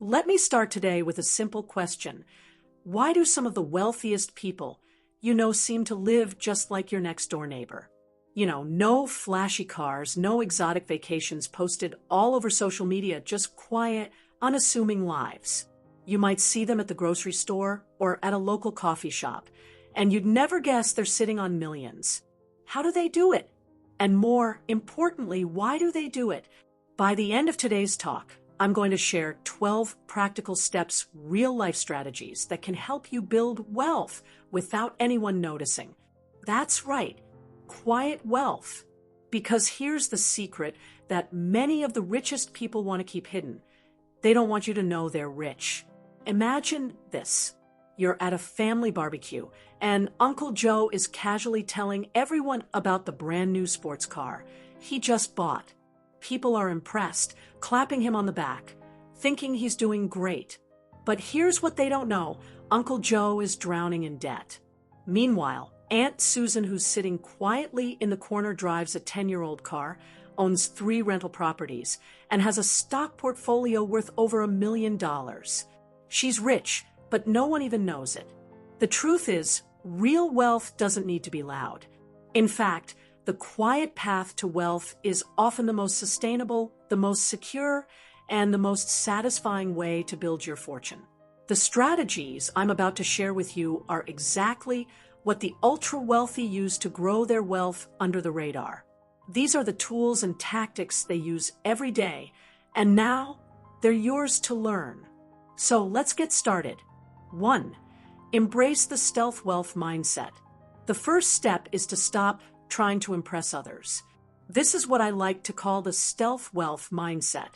Let me start today with a simple question. Why do some of the wealthiest people, seem to live just like your next door neighbor? No flashy cars, no exotic vacations posted all over social media, just quiet, unassuming lives. You might see them at the grocery store or at a local coffee shop, and you'd never guess they're sitting on millions. How do they do it? And more importantly, why do they do it? By the end of today's talk, I'm going to share 12 practical steps, real-life strategies that can help you build wealth without anyone noticing. That's right, quiet wealth. Because here's the secret that many of the richest people want to keep hidden. They don't want you to know they're rich. Imagine this. You're at a family barbecue, and Uncle Joe is casually telling everyone about the brand new sports car he just bought. People are impressed, clapping him on the back, thinking he's doing great. But here's what they don't know. Uncle Joe is drowning in debt. Meanwhile, Aunt Susan, who's sitting quietly in the corner, drives a 10-year-old car, owns 3 rental properties, and has a stock portfolio worth over $1 million. She's rich, but no one even knows it. The truth is, real wealth doesn't need to be loud. In fact, the quiet path to wealth is often the most sustainable, the most secure, and the most satisfying way to build your fortune. The strategies I'm about to share with you are exactly what the ultra-wealthy use to grow their wealth under the radar. These are the tools and tactics they use every day, and now they're yours to learn. So let's get started. 1. Embrace the stealth wealth mindset. The first step is to stop trying to impress others. This is what I like to call the stealth wealth mindset.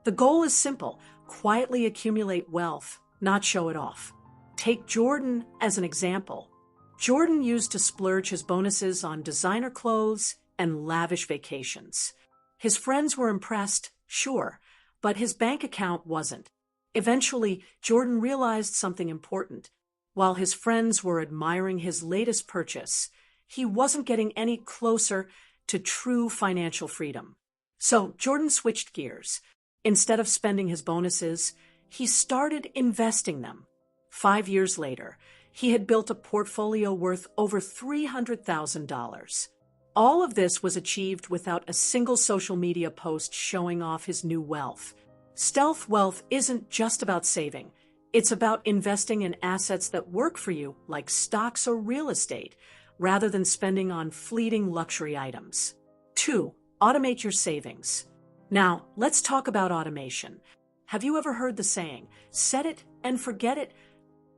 The goal is simple: quietly accumulate wealth, not show it off. Take Jordan as an example. Jordan used to splurge his bonuses on designer clothes and lavish vacations. His friends were impressed, sure, but his bank account wasn't. Eventually, Jordan realized something important. While his friends were admiring his latest purchase, he wasn't getting any closer to true financial freedom. So Jordan switched gears. Instead of spending his bonuses, he started investing them. 5 years later, he had built a portfolio worth over $300,000. All of this was achieved without a single social media post showing off his new wealth. Stealth wealth isn't just about saving. It's about investing in assets that work for you, like stocks or real estate, rather than spending on fleeting luxury items. 2. Automate your savings. Now, let's talk about automation. Have you ever heard the saying, set it and forget it?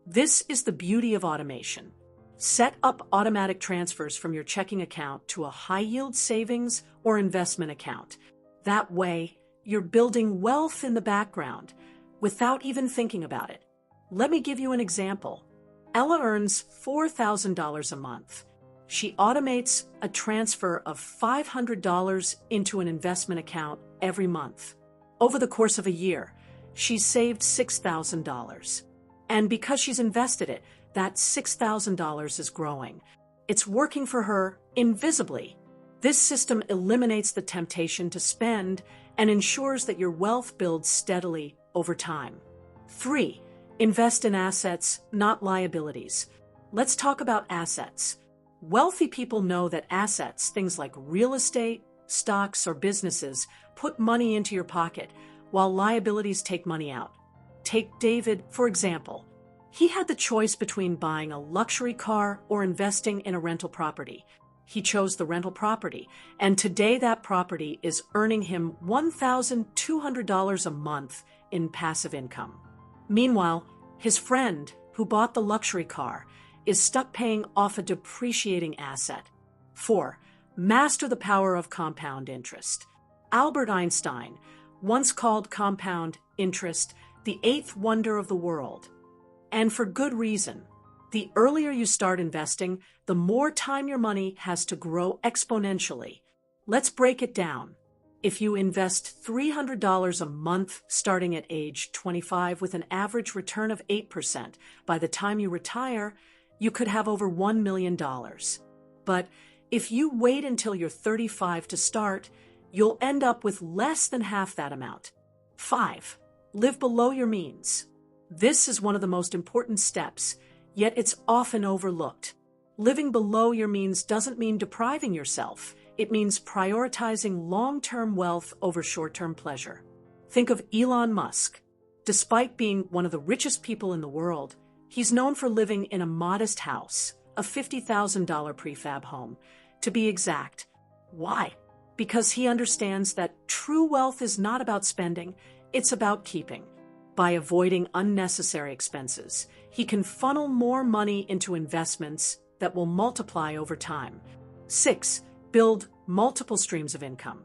This is the beauty of automation. Set up automatic transfers from your checking account to a high-yield savings or investment account. That way, you're building wealth in the background without even thinking about it. Let me give you an example. Ella earns $4,000 a month. She automates a transfer of $500 into an investment account every month. Over the course of a year, she's saved $6,000. And because she's invested it, that $6,000 is growing. It's working for her invisibly. This system eliminates the temptation to spend and ensures that your wealth builds steadily over time. 3. Invest in assets, not liabilities. Let's talk about assets. Wealthy people know that assets, things like real estate, stocks, or businesses, put money into your pocket, while liabilities take money out. Take David, for example. He had the choice between buying a luxury car or investing in a rental property. He chose the rental property, and today that property is earning him $1,200 a month in passive income. Meanwhile, his friend, who bought the luxury car, is stuck paying off a depreciating asset. 4. Master the power of compound interest. Albert Einstein once called compound interest the 8th wonder of the world. And for good reason. The earlier you start investing, the more time your money has to grow exponentially. Let's break it down. If you invest $300 a month starting at age 25 with an average return of 8%, by the time you retire, you could have over $1 million. But if you wait until you're 35 to start, you'll end up with less than half that amount. 5. Live below your means. This is one of the most important steps, yet it's often overlooked. Living below your means doesn't mean depriving yourself. It means prioritizing long-term wealth over short-term pleasure. Think of Elon Musk. Despite being one of the richest people in the world, he's known for living in a modest house, a $50,000 prefab home, to be exact. Why? Because he understands that true wealth is not about spending, it's about keeping. By avoiding unnecessary expenses, he can funnel more money into investments that will multiply over time. 6. Build multiple streams of income.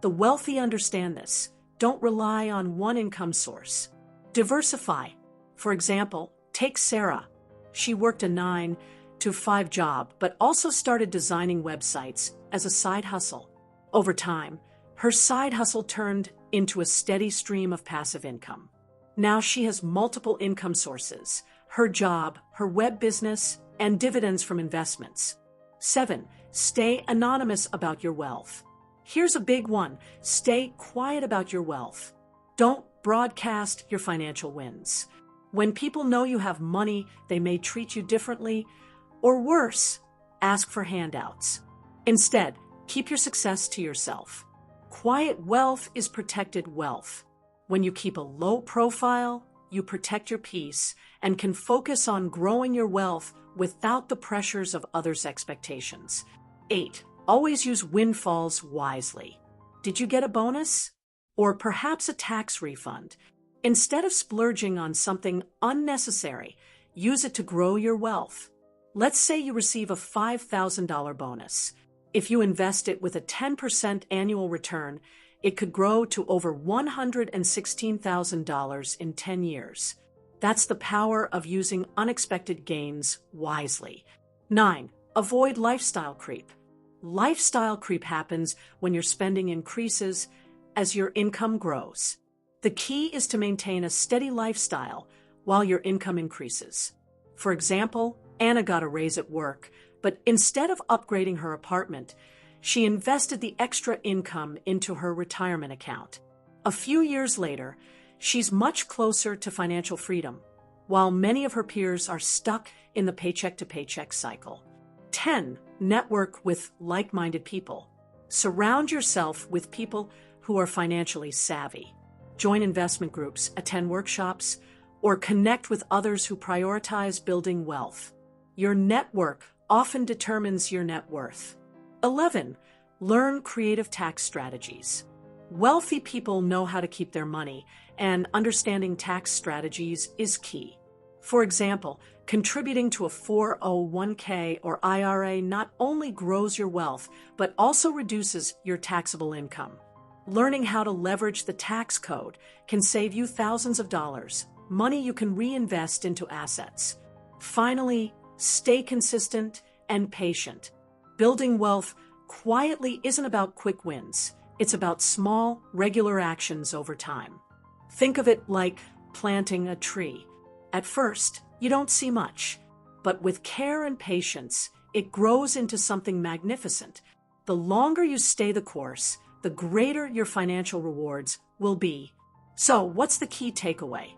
The wealthy understand this. Don't rely on one income source. Diversify. For example, take Sarah. She worked a 9-to-5 job, but also started designing websites as a side hustle. Over time, her side hustle turned into a steady stream of passive income. Now she has multiple income sources: her job, her web business, and dividends from investments. 7. Stay anonymous about your wealth. Here's a big one: stay quiet about your wealth. Don't broadcast your financial wins. When people know you have money, they may treat you differently, or worse, ask for handouts. Instead, keep your success to yourself. Quiet wealth is protected wealth. When you keep a low profile, you protect your peace and can focus on growing your wealth without the pressures of others' expectations. 8. Always use windfalls wisely. Did you get a bonus? Or perhaps a tax refund? Instead of splurging on something unnecessary, use it to grow your wealth. Let's say you receive a $5,000 bonus. If you invest it with a 10% annual return, it could grow to over $116,000 in 10 years. That's the power of using unexpected gains wisely. 9. Avoid lifestyle creep. Lifestyle creep happens when your spending increases as your income grows. The key is to maintain a steady lifestyle while your income increases. For example, Anna got a raise at work, but instead of upgrading her apartment, she invested the extra income into her retirement account. A few years later, she's much closer to financial freedom, while many of her peers are stuck in the paycheck-to-paycheck cycle. 10. Network with like-minded people. Surround yourself with people who are financially savvy. Join investment groups, attend workshops, or connect with others who prioritize building wealth. Your network often determines your net worth. 11. Learn creative tax strategies. Wealthy people know how to keep their money, and understanding tax strategies is key. For example, contributing to a 401k or IRA not only grows your wealth, but also reduces your taxable income. Learning how to leverage the tax code can save you thousands of dollars, money you can reinvest into assets. Finally, stay consistent and patient. Building wealth quietly isn't about quick wins. It's about small, regular actions over time. Think of it like planting a tree. At first, you don't see much, but with care and patience, it grows into something magnificent. The longer you stay the course, the greater your financial rewards will be. So, what's the key takeaway?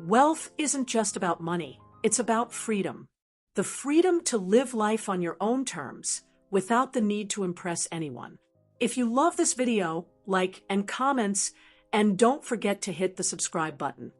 Wealth isn't just about money, it's about freedom. The freedom to live life on your own terms, without the need to impress anyone. If you love this video, like and comments, and don't forget to hit the subscribe button.